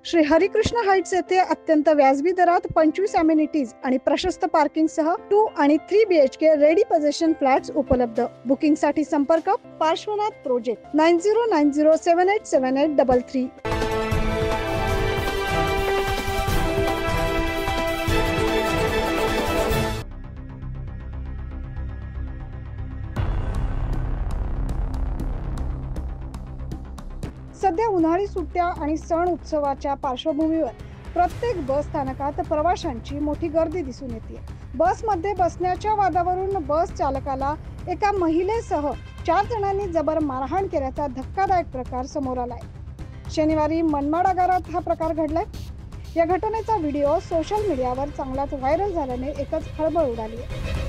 Shri Harikrishna Heights येथे अत्यंत व्याजबी दरात 25 अमेनिटीज आणि प्रशस्त पार्किंग सह 2 आणि 3 BHK रेडी पोझिशन फ्लॅट्स उपलब्ध। बुकिंग साठी संपर्क पार्श्वनाथ प्रोजेक्ट 9090787833। सध्या उन्हाळी सुट्ट्या आणि सण उत्सवाच्या पार्श्वभूमीवर प्रत्येक बस स्थानकात प्रवाशांची मोठी गर्दी दिसून येते। बसमध्ये बसण्याच्या वादावरून बस चालकाला एका महिलेसह 4 जणांनी जबर मारहाण केल्याचा धक्कादायक प्रकार समोर आलाय। शनिवारी मनमाड आगारात हा प्रकार घडलाय। या घटनेचा व्हिडिओ सोशल मीडियावर चांगलाच व्हायरल झाल्याने एकच खळबळ उडाली आहे।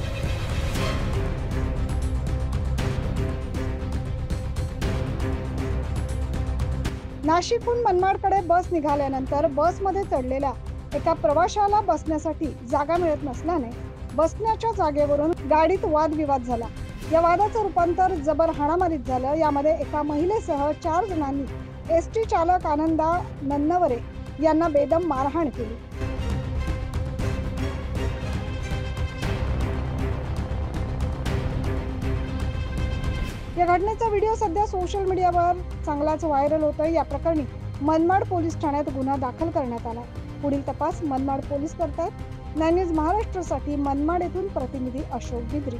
नाशिकहून मनमाडकडे बस निघाल्यानंतर बसमध्ये चढलेल्या एका प्रवाशाला बसण्यासाठी जागा मिळत नसल्याने बसण्याच्या जागेवरून गाडीत वादविवाद झाला। या वादाचं रूपांतर जबर हाणामारीत झालं। यामध्ये एका महिलेसह 4 जणांनी ST चालक आनंदा नन्नवरे यांना बेदम मारहाण केली। या घटनेचा व्हिडिओ सध्या सोशल मीडियावर चांगलाच व्हायरल होतोय। या प्रकरणी मनमाड पोलीस ठाण्यात गुन्हा दाखल करण्यात आला। पुढील तपास मनमाड पोलीस करतात। 9 न्यूज महाराष्ट्रासाठी मनमाड येथून प्रतिनिधी अशोक बिद्री।